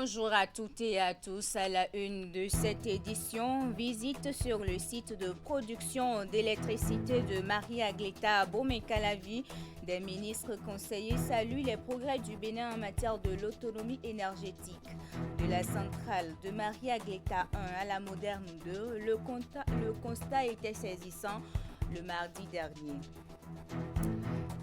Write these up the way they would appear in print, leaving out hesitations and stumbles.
Bonjour à toutes et à tous. À la une de cette édition, visite sur le site de production d'électricité de Marie-Agleta à Bomé-Calavi. Des ministres conseillers saluent les progrès du Bénin en matière de l'autonomie énergétique. De la centrale de Marie-Agleta 1 à la moderne 2, le constat était saisissant le mardi dernier.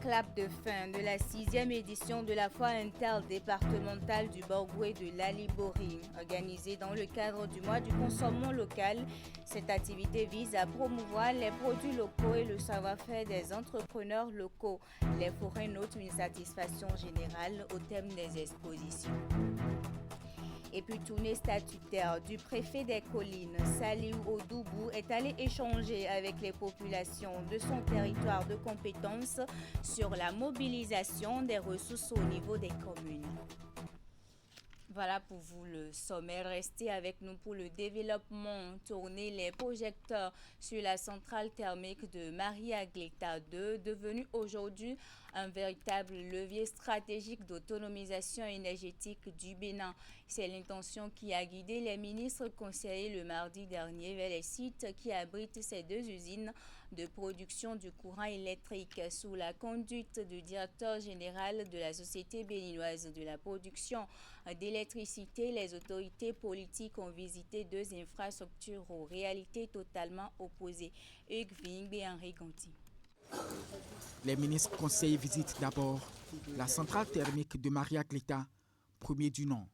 Clap de fin de la 6e édition de la foire interdépartementale du Borgoué de l'Alibori. Organisée dans le cadre du mois du consommation local, cette activité vise à promouvoir les produits locaux et le savoir-faire des entrepreneurs locaux. Les forains notent une satisfaction générale au thème des expositions. Et puis tournée statutaire du préfet des collines, Saliou Odoubou, est allé échanger avec les populations de son territoire de compétence sur la mobilisation des ressources au niveau des communes. Voilà pour vous le sommaire. Restez avec nous pour le développement. Tournez les projecteurs sur la centrale thermique de Marie-Agleta 2, devenue aujourd'hui un véritable levier stratégique d'autonomisation énergétique du Bénin. C'est l'intention qui a guidé les ministres conseillers le mardi dernier vers les sites qui abritent ces deux usines de production du courant électrique sous la conduite du directeur général de la Société béninoise de la production d'électricité. Les autorités politiques ont visité deux infrastructures aux réalités totalement opposées. Hugues Ving et Henri Gonti. Les ministres conseillers visitent d'abord la centrale thermique de Marie-Agleta, premier du nom.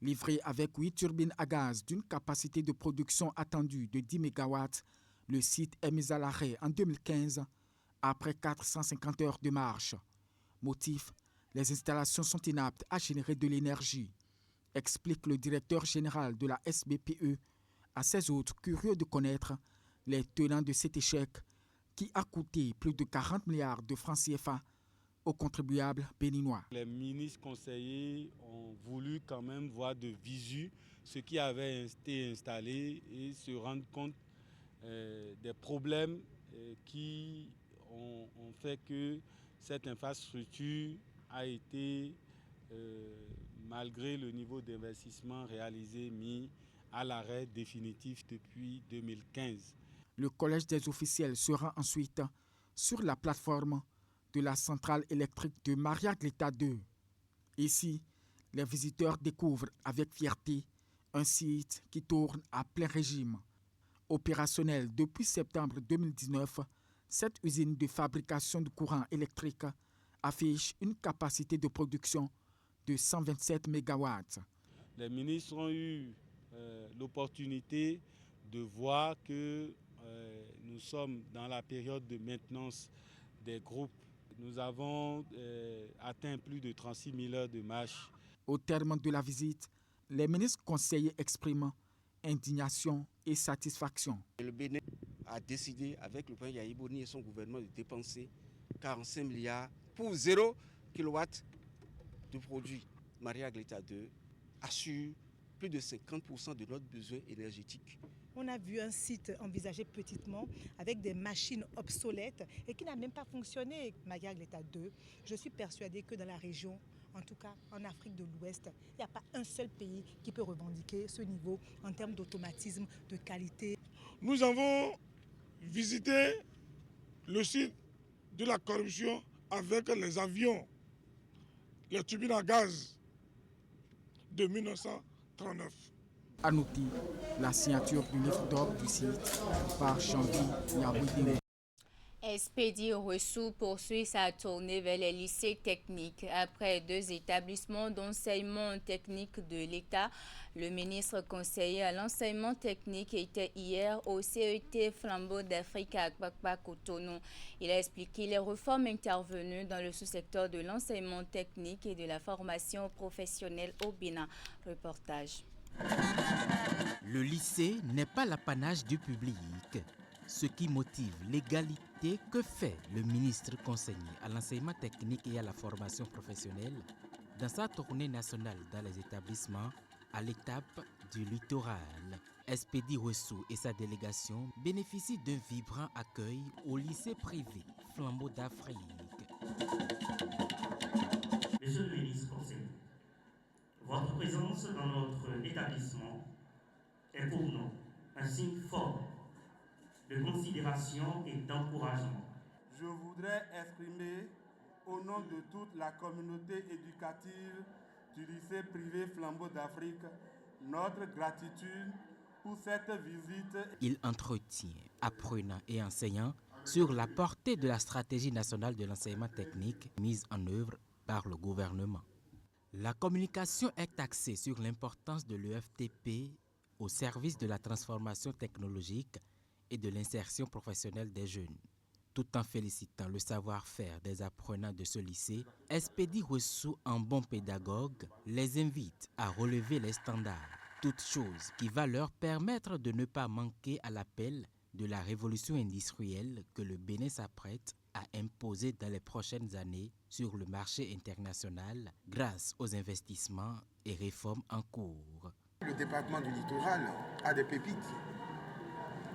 Livrée avec 8 turbines à gaz d'une capacité de production attendue de 10 MW, le site est mis à l'arrêt en 2015 après 450 heures de marche. Motif, les installations sont inaptes à générer de l'énergie, explique le directeur général de la SBPE à ses autres curieux de connaître les tenants de cet échec qui a coûté plus de 40 milliards de francs CFA aux contribuables béninois. Les ministres conseillers ont voulu quand même voir de visu ce qui avait été installé et se rendre compte des problèmes qui ont fait que cette infrastructure a été, malgré le niveau d'investissement réalisé, mis à l'arrêt définitif depuis 2015. Le collège des officiels sera ensuite sur la plateforme de la centrale électrique de Marie-Agleta 2. Ici, les visiteurs découvrent avec fierté un site qui tourne à plein régime. Opérationnelle depuis septembre 2019, cette usine de fabrication de courant électrique affiche une capacité de production de 127 MW. Les ministres ont eu l'opportunité de voir que nous sommes dans la période de maintenance des groupes. Nous avons atteint plus de 36 000 heures de marche. Au terme de la visite, les ministres conseillers expriment indignation et satisfaction. Le Bénin a décidé avec le président Yahi Boni et son gouvernement de dépenser 45 milliards pour 0 kW de produits. Marie-Agleta 2 assure plus de 50% de notre besoin énergétique. On a vu un site envisagé petitement avec des machines obsolètes et qui n'a même pas fonctionné. Marie-Agleta 2, je suis persuadée que dans la région, en tout cas en Afrique de l'Ouest, il n'y a pas un seul pays qui peut revendiquer ce niveau en termes d'automatisme, de qualité. Nous avons visité le site de la corruption avec les avions, les turbines à gaz de 1939. À noter la signature du livre d'or du site par Chanvi Yabouidine. Expédie Ressou poursuit sa tournée vers les lycées techniques. Après 2 établissements d'enseignement technique de l'État, le ministre conseiller à l'enseignement technique était hier au CET Flambeau d'Afrique à Akpakpa-Cotonou. Il a expliqué les réformes intervenues dans le sous-secteur de l'enseignement technique et de la formation professionnelle au Bénin. Reportage. Le lycée n'est pas l'apanage du public. Ce qui motive l'égalité que fait le ministre conseiller à l'enseignement technique et à la formation professionnelle dans sa tournée nationale dans les établissements à l'étape du littoral. Expédie Ressou et sa délégation bénéficient d'un vibrant accueil au lycée privé Flambeau d'Afrique. Monsieur le ministre conseiller, Votre présence dans notre établissement est pour nous un signe fort de considération et d'encouragement. Je voudrais exprimer au nom de toute la communauté éducative du lycée privé Flambeau d'Afrique notre gratitude pour cette visite. Il entretient apprenants et enseignants sur la portée de la stratégie nationale de l'enseignement technique mise en œuvre par le gouvernement. La communication est axée sur l'importance de l'EFTP au service de la transformation technologique et de l'insertion professionnelle des jeunes. Tout en félicitant le savoir-faire des apprenants de ce lycée, Espedi Wessou, en bon pédagogue, les invite à relever les standards, toute chose qui va leur permettre de ne pas manquer à l'appel de la révolution industrielle que le Bénin s'apprête à imposer dans les prochaines années sur le marché international grâce aux investissements et réformes en cours. Le département du littoral a des pépites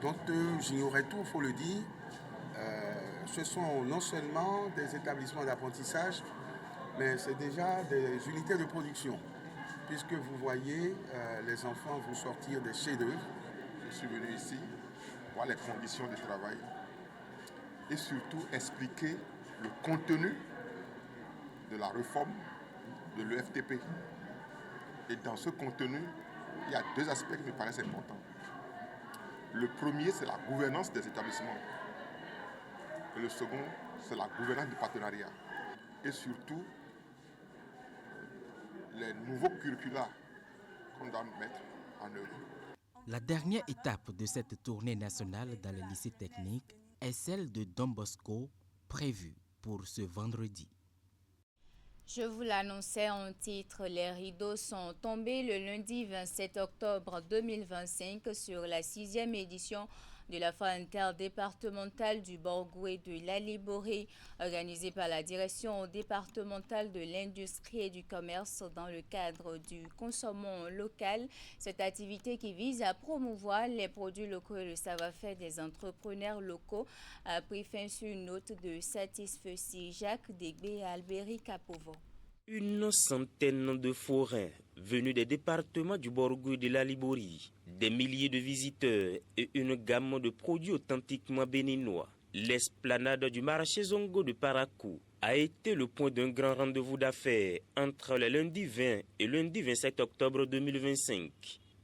dont j'ignorais tout, il faut le dire. Ce sont non seulement des établissements d'apprentissage, mais c'est déjà des unités de production. Puisque vous voyez les enfants vous sortir des chefs-d'œuvre. Je suis venu ici voir les conditions de travail et surtout expliquer le contenu de la réforme de l'EFTP. Et dans ce contenu, il y a deux aspects qui me paraissent importants. Le premier, c'est la gouvernance des établissements. Et le second, c'est la gouvernance du partenariat. Et surtout, les nouveaux curricula qu'on doit mettre en œuvre. La dernière étape de cette tournée nationale dans les lycées techniques est celle de Don Bosco, prévue pour ce vendredi. Je vous l'annonçais en titre, les rideaux sont tombés le lundi 27 octobre 2025 sur la 6e édition de la foire interdépartementale du Borgou et de l'Aliboré, organisée par la direction départementale de l'industrie et du commerce dans le cadre du consommons local. Cette activité qui vise à promouvoir les produits locaux et le savoir-faire des entrepreneurs locaux a pris fin sur une note de satisfaction. Jacques Degbé et Albéric Capovo. Une centaine de forains venus des départements du Borgou et de l'Aliboré, des milliers de visiteurs et une gamme de produits authentiquement béninois. L'esplanade du marché Zongo de Parakou a été le point d'un grand rendez-vous d'affaires entre le lundi 20 et lundi 27 octobre 2025.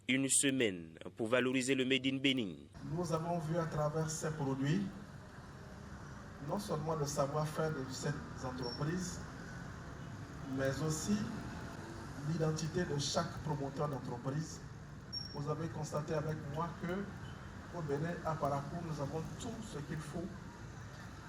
Une semaine pour valoriser le Made in Bénin. Nous avons vu à travers ces produits non seulement le savoir-faire de ces entreprises, mais aussi l'identité de chaque promoteur d'entreprise. Vous avez constaté avec moi que au Bénin, à Parakou, nous avons tout ce qu'il faut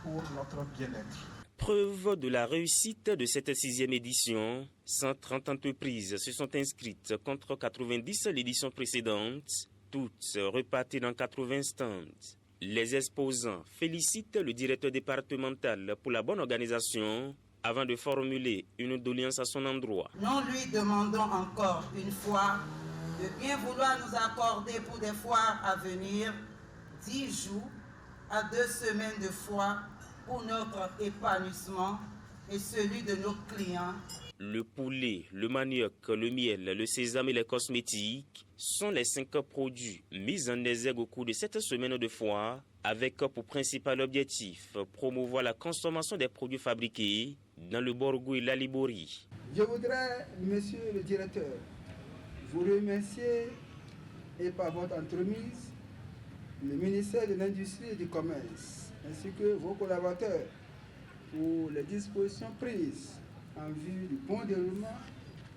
pour notre bien-être. Preuve de la réussite de cette 6e édition, 130 entreprises se sont inscrites contre 90 l'édition précédente, toutes reparties dans 80 stands. Les exposants félicitent le directeur départemental pour la bonne organisation avant de formuler une doléance à son endroit. Nous lui demandons encore une fois de bien vouloir nous accorder pour des foires à venir 10 jours à 2 semaines de foires pour notre épanouissement et celui de nos clients. Le poulet, le manioc, le miel, le sésame et les cosmétiques sont les 5 produits mis en exergue au cours de cette semaine de foire avec pour principal objectif promouvoir la consommation des produits fabriqués dans le Borgou et l'Aliboré. Je voudrais, monsieur le directeur, vous remercier et par votre entremise, le ministère de l'Industrie et du Commerce, ainsi que vos collaborateurs pour les dispositions prises en vue du bon déroulement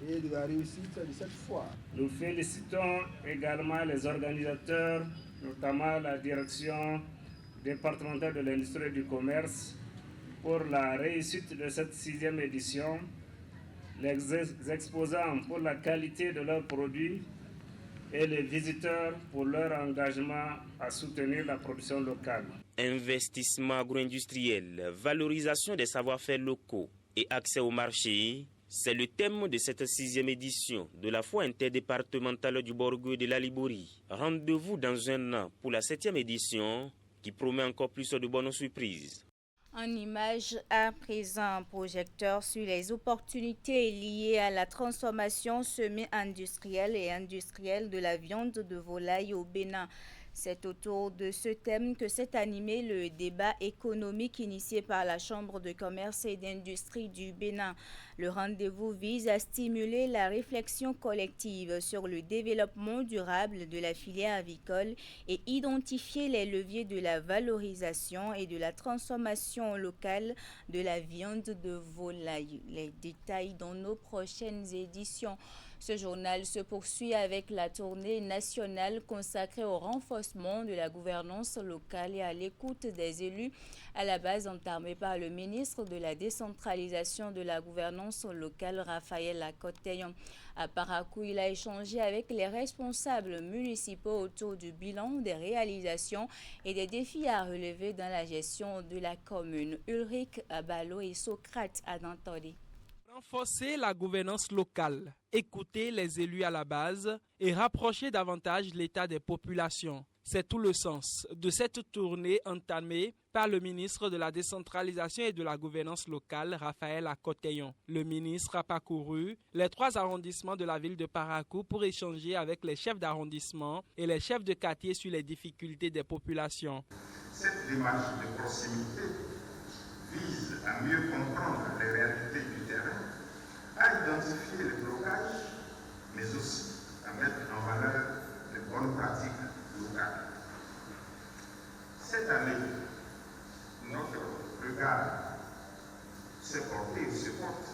et de la réussite de cette foire. Nous félicitons également les organisateurs, notamment la direction départementale de l'industrie et du commerce, pour la réussite de cette 6e édition, les exposants pour la qualité de leurs produits et les visiteurs pour leur engagement à soutenir la production locale. Investissement agro-industriel, valorisation des savoir-faire locaux et accès au marché, c'est le thème de cette 6e édition de la foire interdépartementale du Borgou et de l'Aliboré. Rendez-vous dans un an pour la 7e édition qui promet encore plus de bonnes surprises. En image à présent, projecteur sur les opportunités liées à la transformation semi-industrielle et industrielle de la viande de volaille au Bénin. C'est autour de ce thème que s'est animé le débat économique initié par la Chambre de commerce et d'industrie du Bénin. Le rendez-vous vise à stimuler la réflexion collective sur le développement durable de la filière avicole et identifier les leviers de la valorisation et de la transformation locale de la viande de volaille. Les détails dans nos prochaines éditions. Ce journal se poursuit avec la tournée nationale consacrée au renforcement de la gouvernance locale et à l'écoute des élus à la base entamée par le ministre de la décentralisation de la gouvernance locale, Raphaël Akoteyong. À Parakou, il a échangé avec les responsables municipaux autour du bilan des réalisations et des défis à relever dans la gestion de la commune. Ulrich Abalo et Socrate Adantoli. Renforcer la gouvernance locale, écouter les élus à la base et rapprocher davantage l'État des populations. C'est tout le sens de cette tournée entamée par le ministre de la décentralisation et de la gouvernance locale, Raphaël Akoteyong. Le ministre a parcouru les 3 arrondissements de la ville de Parakou pour échanger avec les chefs d'arrondissement et les chefs de quartier sur les difficultés des populations. Cette démarche de proximité vise à mieux comprendre les réalités du terrain, à identifier les blocages, mais aussi à mettre en valeur les bonnes pratiques locales. Cette année, notre regard s'est porté et se porte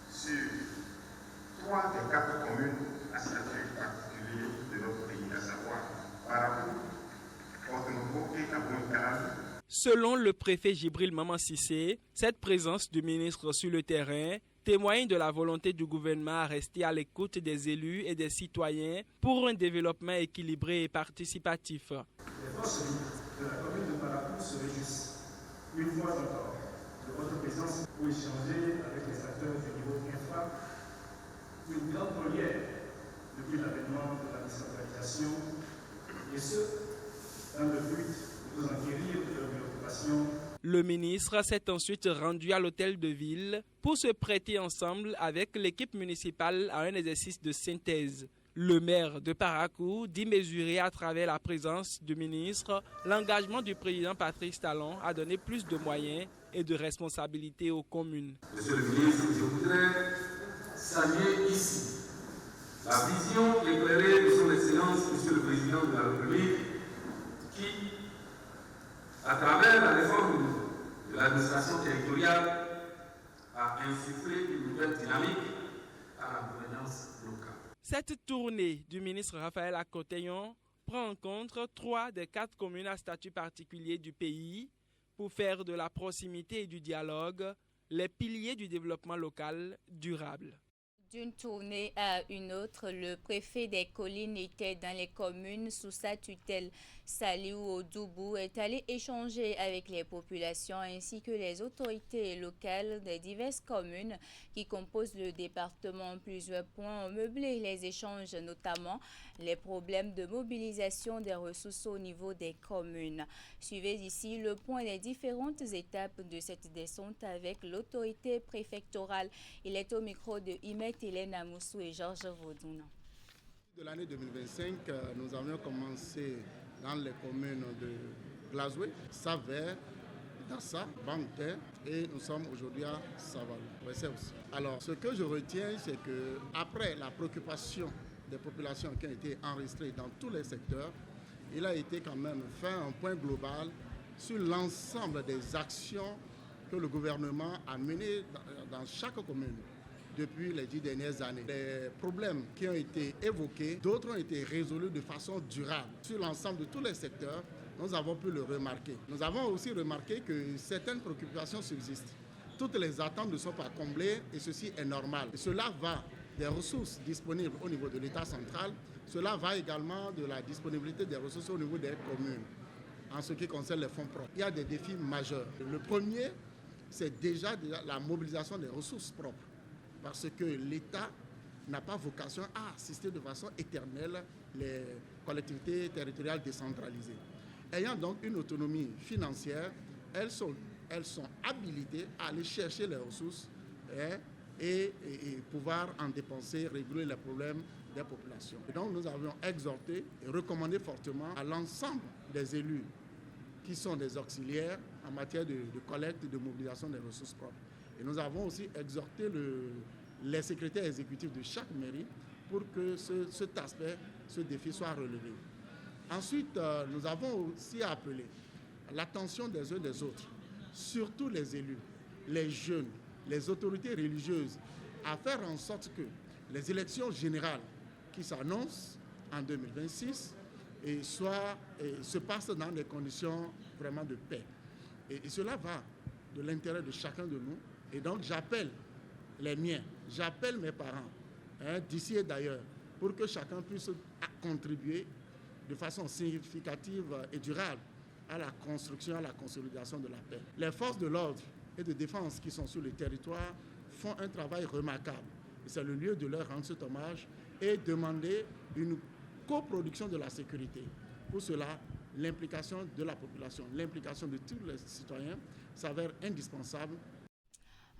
sur 3 des 4 communes à statut particulier de notre pays, à savoir Parakou, Porte-Novo et Abou-Kalal. Selon le préfet Djibril Maman Cissé, cette présence du ministre sur le terrain témoigne de la volonté du gouvernement à rester à l'écoute des élus et des citoyens pour un développement équilibré et participatif. Les forces de la commune de Parakou se réjouissent une fois encore de votre présence pour échanger avec les acteurs du niveau infra, une grande première depuis l'avènement de la décentralisation, et ce, dans le but de vous enquérir de leurs préoccupations. Le ministre s'est ensuite rendu à l'hôtel de ville pour se prêter ensemble avec l'équipe municipale à un exercice de synthèse. Le maire de Parakou dit mesurer à travers la présence du ministre l'engagement du président Patrice Talon à donner plus de moyens et de responsabilités aux communes. Monsieur le ministre, je voudrais saluer ici la vision éclairée de son Excellence, Monsieur le Président de la République, qui, à travers la réforme de l'administration territoriale, a insufflé une nouvelle dynamique à la gouvernance locale. Cette tournée du ministre Raphaël Akoteyong prend en compte 3 des 4 communes à statut particulier du pays pour faire de la proximité et du dialogue les piliers du développement local durable. D'une tournée à une autre, le préfet des collines était dans les communes sous sa tutelle. Saliou Odoubou est allé échanger avec les populations ainsi que les autorités locales des diverses communes qui composent le département. Plusieurs points ont meublé les échanges, notamment les problèmes de mobilisation des ressources au niveau des communes. Suivez ici le point des différentes étapes de cette descente avec l'autorité préfectorale. Il est au micro de Imet Hélène Amoussou et Georges Vaudouna. De l'année 2025, nous avions commencé dans les communes de Glazoué, Savert, Dassa, Banque et nous sommes aujourd'hui à Savalou. Alors, ce que je retiens, c'est qu'après la préoccupation des populations qui ont été enregistrées dans tous les secteurs, il a été quand même fait un point global sur l'ensemble des actions que le gouvernement a menées dans chaque commune depuis les 10 dernières années. Les problèmes qui ont été évoqués, d'autres ont été résolus de façon durable. Sur l'ensemble de tous les secteurs, nous avons pu le remarquer. Nous avons aussi remarqué que certaines préoccupations subsistent. Toutes les attentes ne sont pas comblées et ceci est normal. Et cela va des ressources disponibles au niveau de l'État central, cela va également de la disponibilité des ressources au niveau des communes en ce qui concerne les fonds propres. Il y a des défis majeurs. Le premier, c'est déjà la mobilisation des ressources propres. Parce que l'État n'a pas vocation à assister de façon éternelle les collectivités territoriales décentralisées. Ayant donc une autonomie financière, elles sont elles sont habilitées à aller chercher les ressources et pouvoir en dépenser, régler les problèmes des populations. Et donc nous avions exhorté et recommandé fortement à l'ensemble des élus qui sont des auxiliaires en matière de collecte et de mobilisation des ressources propres. Et nous avons aussi exhorté les secrétaires exécutifs de chaque mairie pour que cet aspect, ce défi soit relevé. Ensuite, nous avons aussi appelé l'attention des uns des autres, surtout les élus, les jeunes, les autorités religieuses, à faire en sorte que les élections générales qui s'annoncent en 2026 se passent dans des conditions vraiment de paix. Et cela va de l'intérêt de chacun de nous. Et donc j'appelle les miens, j'appelle mes parents, d'ici et d'ailleurs, pour que chacun puisse contribuer de façon significative et durable à la construction, à la consolidation de la paix. Les forces de l'ordre et de défense qui sont sur le territoire font un travail remarquable. Et c'est le lieu de leur rendre cet hommage et demander une coproduction de la sécurité. Pour cela, l'implication de la population, l'implication de tous les citoyens s'avère indispensable.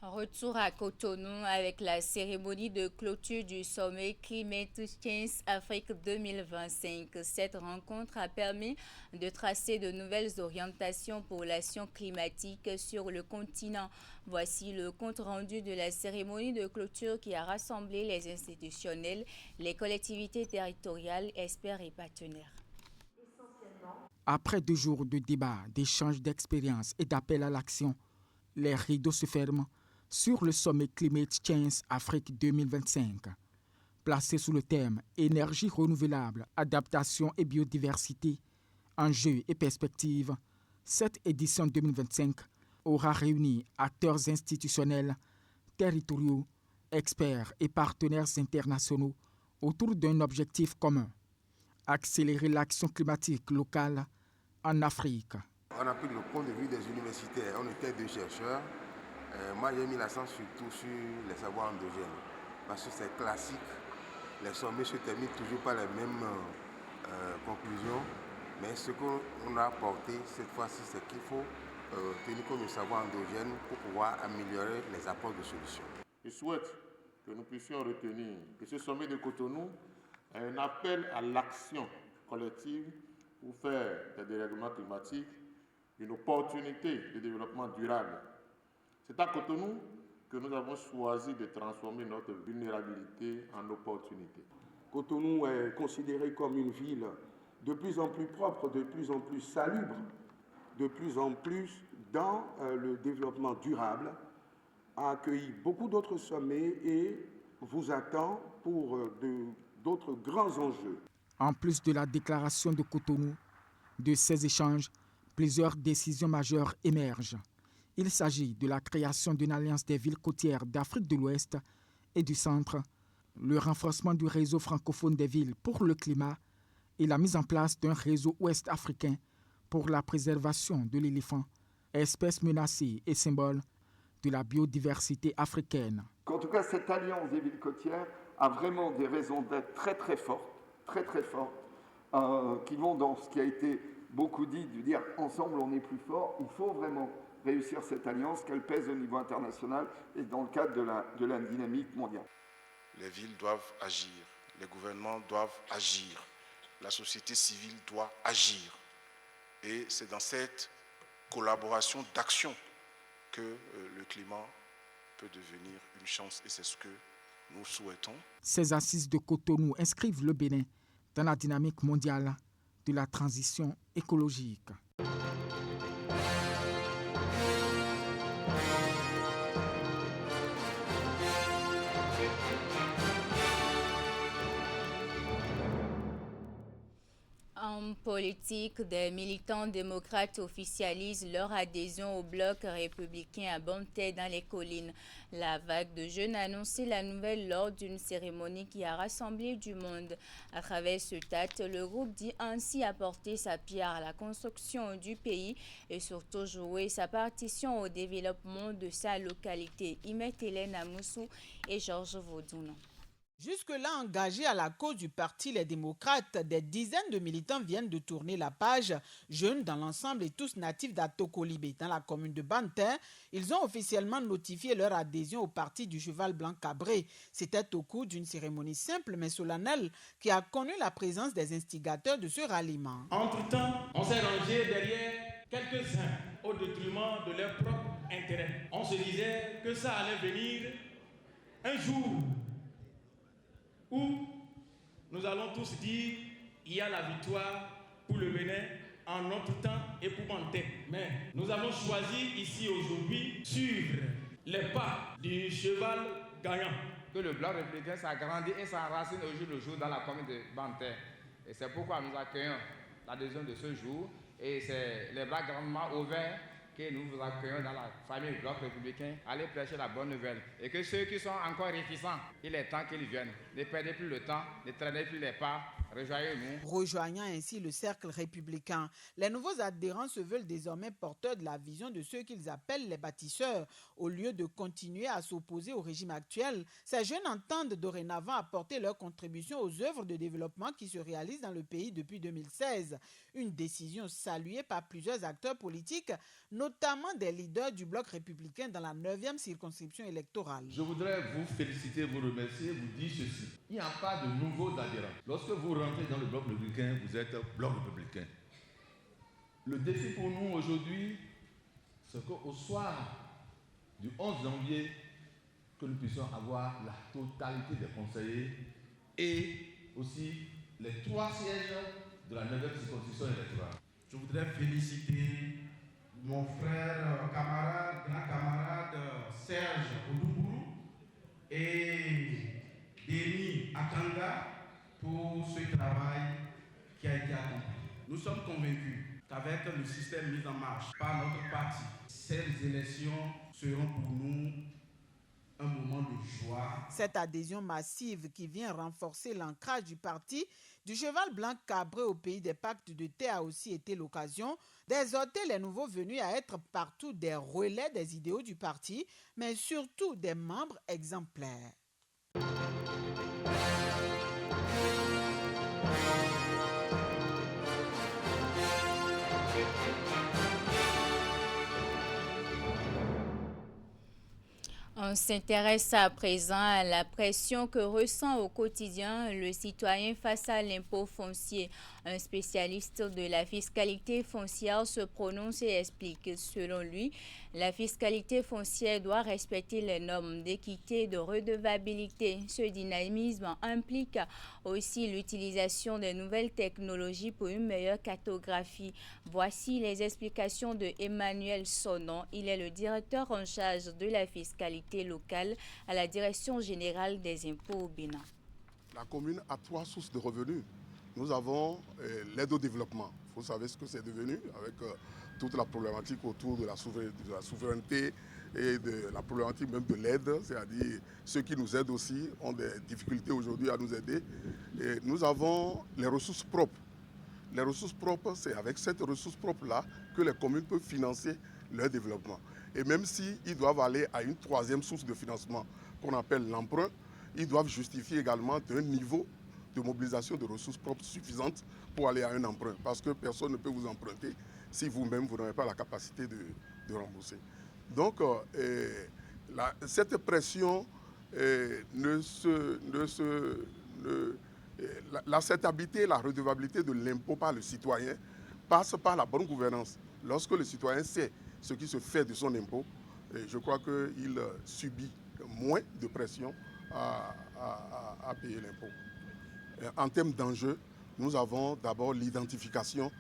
Retour à Cotonou avec la cérémonie de clôture du sommet Climate Change Afrique 2025. Cette rencontre a permis de tracer de nouvelles orientations pour l'action climatique sur le continent. Voici le compte-rendu de la cérémonie de clôture qui a rassemblé les institutionnels, les collectivités territoriales, experts et partenaires. Après 2 jours de débats, d'échanges d'expériences et d'appels à l'action, les rideaux se ferment sur le sommet Climate Change Afrique 2025. Placé sous le thème « Énergie renouvelable, adaptation et biodiversité, enjeux et perspectives », cette édition 2025 aura réuni acteurs institutionnels, territoriaux, experts et partenaires internationaux autour d'un objectif commun: accélérer l'action climatique locale en Afrique. On a pris le point de vue des universitaires, on était 2 chercheurs. Moi j'ai mis l'accent surtout sur les savoirs endogènes, parce que c'est classique, les sommets se terminent toujours par les mêmes conclusions, mais ce qu'on a apporté cette fois-ci, c'est qu'il faut tenir compte du savoir endogène pour pouvoir améliorer les apports de solutions. Je souhaite que nous puissions retenir que ce sommet de Cotonou est un appel à l'action collective pour faire des dérèglements climatiques une opportunité de développement durable. C'est à Cotonou que nous avons choisi de transformer notre vulnérabilité en opportunité. Cotonou est considéré comme une ville de plus en plus propre, de plus en plus salubre, de plus en plus dans le développement durable, a accueilli beaucoup d'autres sommets et vous attend pour d'autres grands enjeux. En plus de la déclaration de Cotonou, de ces échanges, plusieurs décisions majeures émergent. Il s'agit de la création d'une alliance des villes côtières d'Afrique de l'Ouest et du Centre, le renforcement du réseau francophone des villes pour le climat et la mise en place d'un réseau ouest-africain pour la préservation de l'éléphant, espèce menacée et symbole de la biodiversité africaine. En tout cas, cette alliance des villes côtières a vraiment des raisons d'être très fortes, qui vont dans ce qui a été beaucoup dit, de dire ensemble on est plus fort. Il faut vraiment réussir cette alliance, qu'elle pèse au niveau international et dans le cadre de la dynamique mondiale. Les villes doivent agir, les gouvernements doivent agir, la société civile doit agir. Et c'est dans cette collaboration d'action que le climat peut devenir une chance et c'est ce que nous souhaitons. Ces assises de Cotonou inscrivent le Bénin dans la dynamique mondiale de la transition écologique. En politique, des militants démocrates officialisent leur adhésion au bloc républicain à Bonté dans les collines. La vague de jeunes a annoncé la nouvelle lors d'une cérémonie qui a rassemblé du monde. À travers ce acte, le groupe dit ainsi apporter sa pierre à la construction du pays et surtout jouer sa partition au développement de sa localité. Imet Hélène Amoussou et Georges Vaudounon. Jusque-là engagés à la cause du parti Les Démocrates, des dizaines de militants viennent de tourner la page. Jeunes dans l'ensemble et tous natifs d'Atokolibé, dans la commune de Bantin, ils ont officiellement notifié leur adhésion au parti du Cheval Blanc Cabré. C'était au cours d'une cérémonie simple mais solennelle qui a connu la présence des instigateurs de ce ralliement. Entre-temps, on s'est rangé derrière quelques-uns au détriment de leur propre intérêt. On se disait que ça allait venir un jour où nous allons tous dire il y a la victoire pour le Bénin en notre temps et pour Bantin. Mais nous avons choisi ici aujourd'hui suivre les pas du cheval gagnant. Que le Bloc républicain s'agrandit et s'enracine au jour le jour dans la commune de Bantin. Et c'est pourquoi nous accueillons l'adhésion de ce jour. Et c'est les bras grandement ouverts que nous vous accueillons dans la famille du Bloc républicain. Allez prêcher la bonne nouvelle. Et que ceux qui sont encore réticents, il est temps qu'ils viennent. Ne perdez plus le temps, ne traînez plus les pas. Rejoignez-nous. Rejoignant ainsi le cercle républicain, les nouveaux adhérents se veulent désormais porteurs de la vision de ceux qu'ils appellent les bâtisseurs. Au lieu de continuer à s'opposer au régime actuel, ces jeunes entendent dorénavant apporter leur contribution aux œuvres de développement qui se réalisent dans le pays depuis 2016. Une décision saluée par plusieurs acteurs politiques, notamment des leaders du Bloc républicain dans la 9e circonscription électorale. Je voudrais vous féliciter, vous remercier, vous dire ceci. Il n'y a pas de nouveaux adhérents. Lorsque vous rentrez dans le Bloc républicain, vous êtes Bloc républicain. Le défi pour nous aujourd'hui, c'est qu'au soir du 11 janvier, que nous puissions avoir la totalité des conseillers et aussi les 3 sièges de la 9e circonscription électorale. Je voudrais féliciter mon frère, grand camarade Serge Oudoubou et Denis Akanga pour ce travail qui a été accompli. Nous sommes convaincus qu'avec le système mis en marche par notre parti, ces élections seront pour nous un moment de joie. Cette adhésion massive qui vient renforcer l'ancrage du parti du Cheval Blanc Cabré au pays des pactes de terre a aussi été l'occasion d'exhorter les nouveaux venus à être partout des relais des idéaux du parti, mais surtout des membres exemplaires. On s'intéresse à présent à la pression que ressent au quotidien le citoyen face à l'impôt foncier. Un spécialiste de la fiscalité foncière se prononce et explique. Selon lui, la fiscalité foncière doit respecter les normes d'équité et de redevabilité. Ce dynamisme implique aussi l'utilisation de nouvelles technologies pour une meilleure cartographie. Voici les explications de Emmanuel Sonon. Il est le directeur en charge de la fiscalité locale à la Direction générale des impôts au Bénin. La commune a 3 sources de revenus. Nous avons l'aide au développement. Vous savez ce que c'est devenu avec toute la problématique autour de la souveraineté et de la problématique même de l'aide, c'est-à-dire ceux qui nous aident aussi ont des difficultés aujourd'hui à nous aider. Et nous avons les ressources propres. Les ressources propres, c'est avec cette ressource propre-là que les communes peuvent financer leur développement. Et même s'ils doivent aller à une 3e source de financement qu'on appelle l'emprunt, ils doivent justifier également d'un niveau de mobilisation de ressources propres suffisantes pour aller à un emprunt. Parce que personne ne peut vous emprunter si vous-même, vous n'avez pas la capacité de rembourser. Donc, cette pression, l'acceptabilité, la redevabilité de l'impôt par le citoyen passe par la bonne gouvernance. Lorsque le citoyen sait ce qui se fait de son impôt, je crois qu'il subit moins de pression à payer l'impôt. En termes d'enjeux, nous avons d'abord l'identification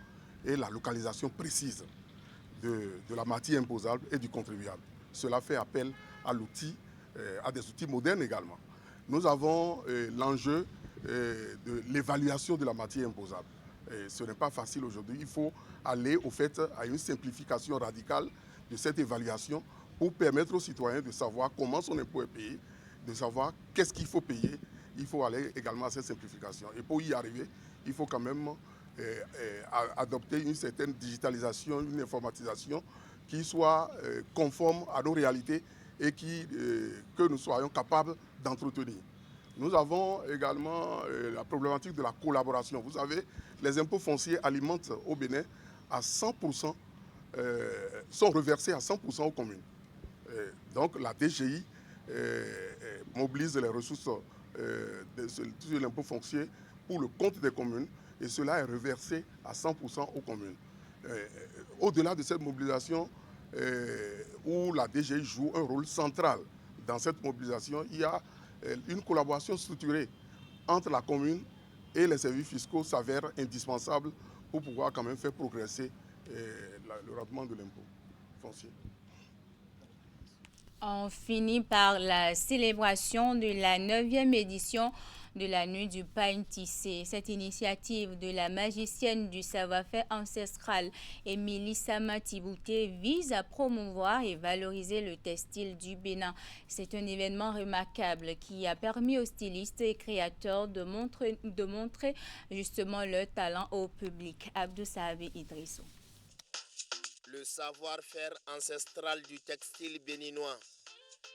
et la localisation précise de la matière imposable et du contribuable. Cela fait appel à des outils modernes également. Nous avons l'enjeu de l'évaluation de la matière imposable. Et ce n'est pas facile aujourd'hui. Il faut aller au fait à une simplification radicale de cette évaluation pour permettre aux citoyens de savoir comment son impôt est payé, de savoir qu'est-ce qu'il faut payer. Il faut aller également à cette simplification. Et pour y arriver, il faut quand même adopter une certaine digitalisation, une informatisation qui soit conforme à nos réalités et que nous soyons capables d'entretenir. Nous avons également la problématique de la collaboration. Vous savez, les impôts fonciers alimentent au Bénin à 100%, sont reversés à 100% aux communes. Donc la DGI mobilise les ressources de l'impôt foncier pour le compte des communes et cela est reversé à 100% aux communes. Au-delà de cette mobilisation, où la DGI joue un rôle central dans cette mobilisation, il y a une collaboration structurée entre la commune et les services fiscaux s'avère indispensable pour pouvoir quand même faire progresser le rendement de l'impôt foncier. On finit par la célébration de la 9e édition de la Nuit du pain tissé. Cette initiative de la magicienne du savoir-faire ancestral Émilie Sama Tibouté vise à promouvoir et valoriser le textile du Bénin. C'est un événement remarquable qui a permis aux stylistes et créateurs de montrer justement leur talent au public. Abdou Sahabi Idrissou. Le savoir-faire ancestral du textile béninois,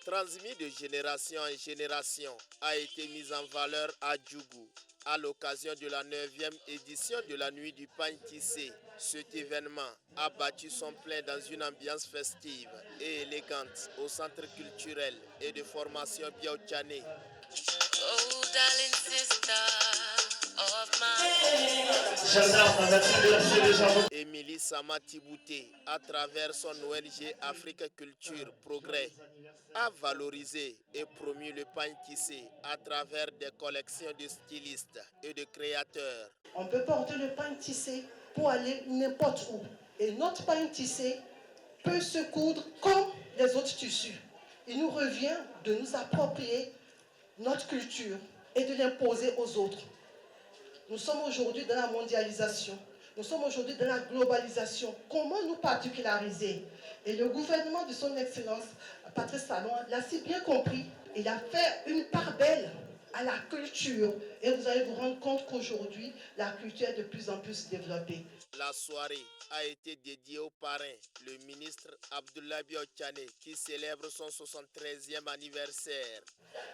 transmis de génération en génération, a été mis en valeur à Djougou à l'occasion de la 9e édition de la Nuit du pain tissé. Cet événement a battu son plein dans une ambiance festive et élégante au centre culturel et de formation Biaotiané. Oh, darling sister. Émilie Sama Tibouté, à travers son ONG Afrique Culture Progrès, a valorisé et promu le pain tissé à travers des collections de stylistes et de créateurs. On peut porter le pain tissé pour aller n'importe où. Et notre pain tissé peut se coudre comme les autres tissus. Il nous revient de nous approprier notre culture et de l'imposer aux autres. Nous sommes aujourd'hui dans la mondialisation, nous sommes aujourd'hui dans la globalisation. Comment nous particulariser? Et le gouvernement de son Excellence, Patrice Talon, l'a si bien compris. Il a fait une part belle à la culture. Et vous allez vous rendre compte qu'aujourd'hui, la culture est de plus en plus développée. La soirée a été dédiée au parrain, le ministre Abdoulaye Biaotiané, qui célèbre son 73e anniversaire.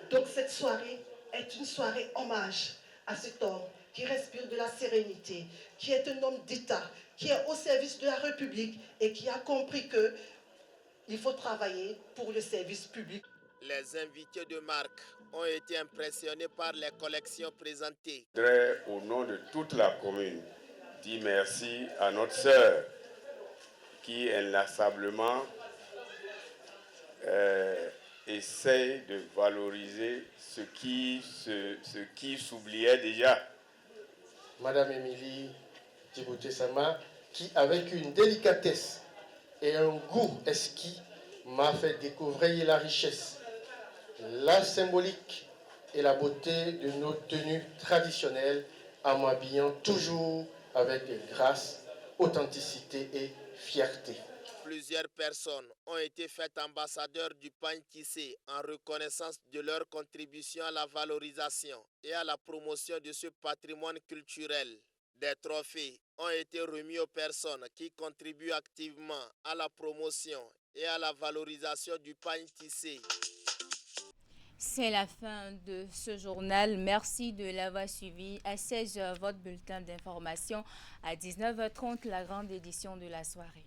Donc cette soirée est une soirée hommage à cet homme qui respire de la sérénité, qui est un homme d'État, qui est au service de la République et qui a compris qu'il faut travailler pour le service public. Les invités de marque ont été impressionnés par les collections présentées. Je voudrais, au nom de toute la commune, dire merci à notre sœur qui inlassablement essaye de valoriser ce qui s'oubliait déjà. Madame Émilie Tibouté Sama, qui avec une délicatesse et un goût exquis m'a fait découvrir la richesse, la symbolique et la beauté de nos tenues traditionnelles en m'habillant toujours avec grâce, authenticité et fierté. Plusieurs personnes ont été faites ambassadeurs du pain tissé en reconnaissance de leur contribution à la valorisation et à la promotion de ce patrimoine culturel. Des trophées ont été remis aux personnes qui contribuent activement à la promotion et à la valorisation du pain tissé. C'est la fin de ce journal. Merci de l'avoir suivi. À 16h, votre bulletin d'information. À 19h30, la grande édition de la soirée.